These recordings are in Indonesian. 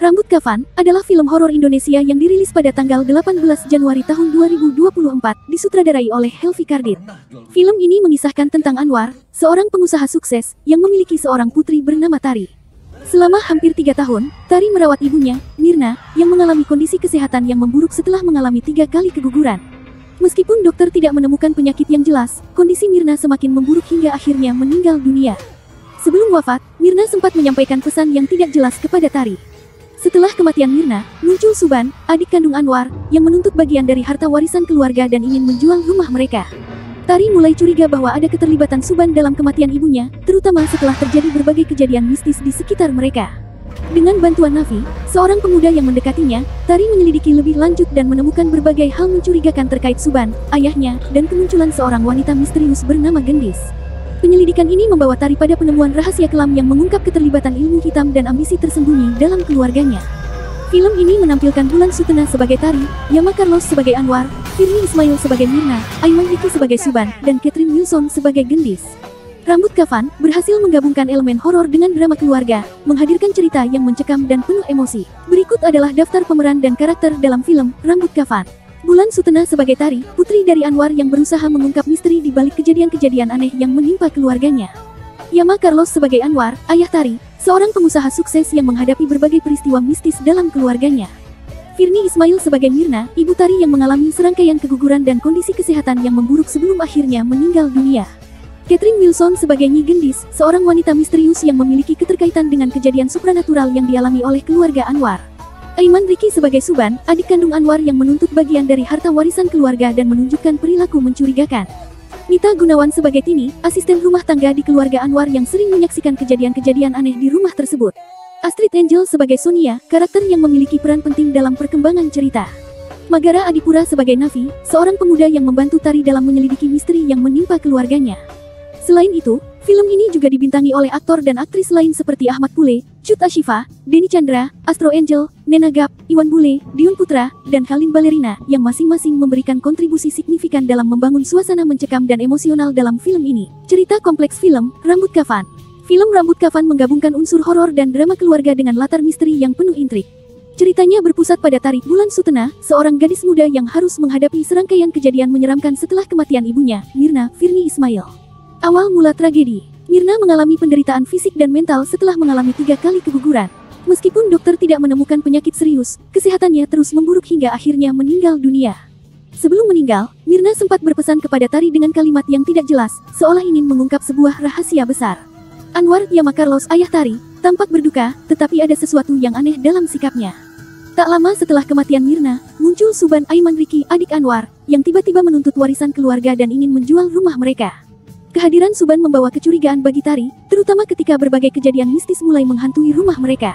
Rambut Kafan adalah film horor Indonesia yang dirilis pada tanggal 18 Januari tahun 2024, disutradarai oleh Helvi Kardit. Film ini mengisahkan tentang Anwar, seorang pengusaha sukses yang memiliki seorang putri bernama Tari. Selama hampir 3 tahun, Tari merawat ibunya, Mirna, yang mengalami kondisi kesehatan yang memburuk setelah mengalami 3 kali keguguran. Meskipun dokter tidak menemukan penyakit yang jelas, kondisi Mirna semakin memburuk hingga akhirnya meninggal dunia. Sebelum wafat, Mirna sempat menyampaikan pesan yang tidak jelas kepada Tari. Setelah kematian Mirna, muncul Suban, adik kandung Anwar, yang menuntut bagian dari harta warisan keluarga dan ingin menjual rumah mereka. Tari mulai curiga bahwa ada keterlibatan Suban dalam kematian ibunya, terutama setelah terjadi berbagai kejadian mistis di sekitar mereka. Dengan bantuan Nafi, seorang pemuda yang mendekatinya, Tari menyelidiki lebih lanjut dan menemukan berbagai hal mencurigakan terkait Suban, ayahnya, dan kemunculan seorang wanita misterius bernama Gendis. Penyelidikan ini membawa Tari pada penemuan rahasia kelam yang mengungkap keterlibatan ilmu hitam dan ambisi tersembunyi dalam keluarganya. Film ini menampilkan Bulan Sutena sebagai Tari, Yama Carlos sebagai Anwar, Virnie Ismail sebagai Mirna, Aiman Ricky sebagai Suban, dan Catherine Wilson sebagai Gendis. Rambut Kafan berhasil menggabungkan elemen horor dengan drama keluarga, menghadirkan cerita yang mencekam dan penuh emosi. Berikut adalah daftar pemeran dan karakter dalam film Rambut Kafan. Bulan Sutena sebagai Tari, putri dari Anwar yang berusaha mengungkap misteri di balik kejadian-kejadian aneh yang menimpa keluarganya. Yama Carlos sebagai Anwar, ayah Tari, seorang pengusaha sukses yang menghadapi berbagai peristiwa mistis dalam keluarganya. Virnie Ismail sebagai Mirna, ibu Tari yang mengalami serangkaian keguguran dan kondisi kesehatan yang memburuk sebelum akhirnya meninggal dunia. Catherine Wilson sebagai Nyi Gendis, seorang wanita misterius yang memiliki keterkaitan dengan kejadian supranatural yang dialami oleh keluarga Anwar. Aiman Ricky sebagai Suban, adik kandung Anwar yang menuntut bagian dari harta warisan keluarga dan menunjukkan perilaku mencurigakan. Nita Gunawan sebagai Tini, asisten rumah tangga di keluarga Anwar yang sering menyaksikan kejadian-kejadian aneh di rumah tersebut. Astrid Angel sebagai Sonia, karakter yang memiliki peran penting dalam perkembangan cerita. Magara Adipura sebagai Nafi, seorang pemuda yang membantu Tari dalam menyelidiki misteri yang menimpa keluarganya. Selain itu, film ini juga dibintangi oleh aktor dan aktris lain seperti Ahmad Pule, Cut Ashifa, Denny Chandra, Astro Angel, Nena Gap, Iwan Bule, Dion Putra, dan Halim Balerina, yang masing-masing memberikan kontribusi signifikan dalam membangun suasana mencekam dan emosional dalam film ini. Cerita kompleks film, Rambut Kafan. Film Rambut Kafan menggabungkan unsur horor dan drama keluarga dengan latar misteri yang penuh intrik. Ceritanya berpusat pada Tari Bulan Sutena, seorang gadis muda yang harus menghadapi serangkaian kejadian menyeramkan setelah kematian ibunya, Mirna, Virnie Ismail. Awal mula tragedi, Mirna mengalami penderitaan fisik dan mental setelah mengalami 3 kali keguguran. Meskipun dokter tidak menemukan penyakit serius, kesehatannya terus memburuk hingga akhirnya meninggal dunia. Sebelum meninggal, Mirna sempat berpesan kepada Tari dengan kalimat yang tidak jelas, seolah ingin mengungkap sebuah rahasia besar. Anwar, Yama Carlos, ayah Tari, tampak berduka, tetapi ada sesuatu yang aneh dalam sikapnya. Tak lama setelah kematian Mirna, muncul Suban, Aiman Ricky, adik Anwar, yang tiba-tiba menuntut warisan keluarga dan ingin menjual rumah mereka. Kehadiran Suban membawa kecurigaan bagi Tari, terutama ketika berbagai kejadian mistis mulai menghantui rumah mereka.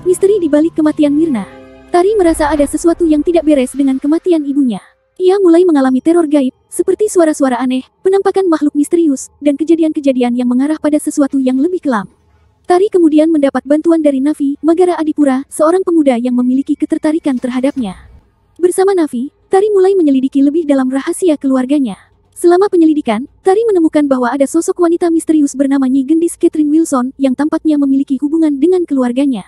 Misteri di balik kematian Mirna. Tari merasa ada sesuatu yang tidak beres dengan kematian ibunya. Ia mulai mengalami teror gaib, seperti suara-suara aneh, penampakan makhluk misterius, dan kejadian-kejadian yang mengarah pada sesuatu yang lebih kelam. Tari kemudian mendapat bantuan dari Nafi, Magara Adipura, seorang pemuda yang memiliki ketertarikan terhadapnya. Bersama Nafi, Tari mulai menyelidiki lebih dalam rahasia keluarganya. Selama penyelidikan, Tari menemukan bahwa ada sosok wanita misterius bernama Nyi Gendis Catherine Wilson yang tampaknya memiliki hubungan dengan keluarganya.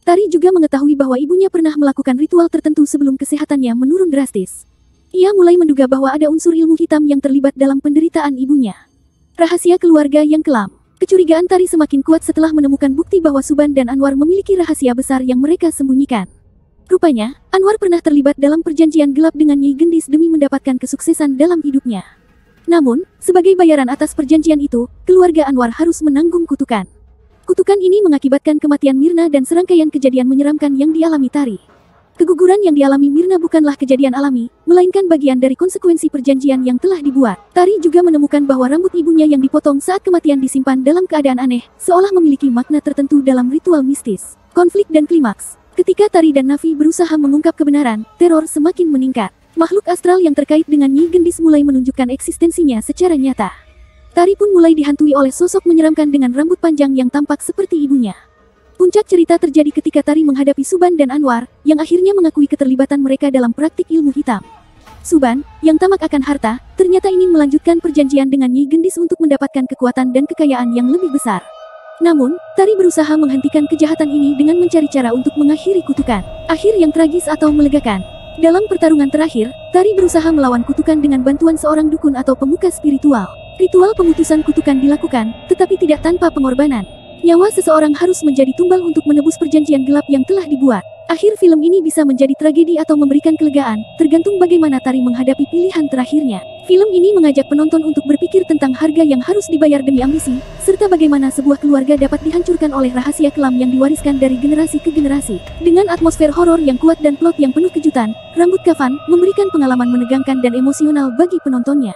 Tari juga mengetahui bahwa ibunya pernah melakukan ritual tertentu sebelum kesehatannya menurun drastis. Ia mulai menduga bahwa ada unsur ilmu hitam yang terlibat dalam penderitaan ibunya. Rahasia keluarga yang kelam. Kecurigaan Tari semakin kuat setelah menemukan bukti bahwa Suban dan Anwar memiliki rahasia besar yang mereka sembunyikan. Rupanya, Anwar pernah terlibat dalam perjanjian gelap dengan Nyi Gendis demi mendapatkan kesuksesan dalam hidupnya. Namun, sebagai bayaran atas perjanjian itu, keluarga Anwar harus menanggung kutukan. Kutukan ini mengakibatkan kematian Mirna dan serangkaian kejadian menyeramkan yang dialami Tari. Keguguran yang dialami Mirna bukanlah kejadian alami, melainkan bagian dari konsekuensi perjanjian yang telah dibuat. Tari juga menemukan bahwa rambut ibunya yang dipotong saat kematian disimpan dalam keadaan aneh, seolah memiliki makna tertentu dalam ritual mistis. Konflik dan klimaks. Ketika Tari dan Nafi berusaha mengungkap kebenaran, teror semakin meningkat. Makhluk astral yang terkait dengan Nyi Gendis mulai menunjukkan eksistensinya secara nyata. Tari pun mulai dihantui oleh sosok menyeramkan dengan rambut panjang yang tampak seperti ibunya. Puncak cerita terjadi ketika Tari menghadapi Suban dan Anwar, yang akhirnya mengakui keterlibatan mereka dalam praktik ilmu hitam. Suban, yang tamak akan harta, ternyata ingin melanjutkan perjanjian dengan Nyi Gendis untuk mendapatkan kekuatan dan kekayaan yang lebih besar. Namun, Tari berusaha menghentikan kejahatan ini dengan mencari cara untuk mengakhiri kutukan. Akhir yang tragis atau melegakan. Dalam pertarungan terakhir, Tari berusaha melawan kutukan dengan bantuan seorang dukun atau pemuka spiritual. Ritual pemutusan kutukan dilakukan, tetapi tidak tanpa pengorbanan. Nyawa seseorang harus menjadi tumbal untuk menebus perjanjian gelap yang telah dibuat. Akhir film ini bisa menjadi tragedi atau memberikan kelegaan, tergantung bagaimana Tari menghadapi pilihan terakhirnya. Film ini mengajak penonton untuk berpikir tentang harga yang harus dibayar demi ambisi, serta bagaimana sebuah keluarga dapat dihancurkan oleh rahasia kelam yang diwariskan dari generasi ke generasi. Dengan atmosfer horor yang kuat dan plot yang penuh kejutan, Rambut Kafan memberikan pengalaman menegangkan dan emosional bagi penontonnya.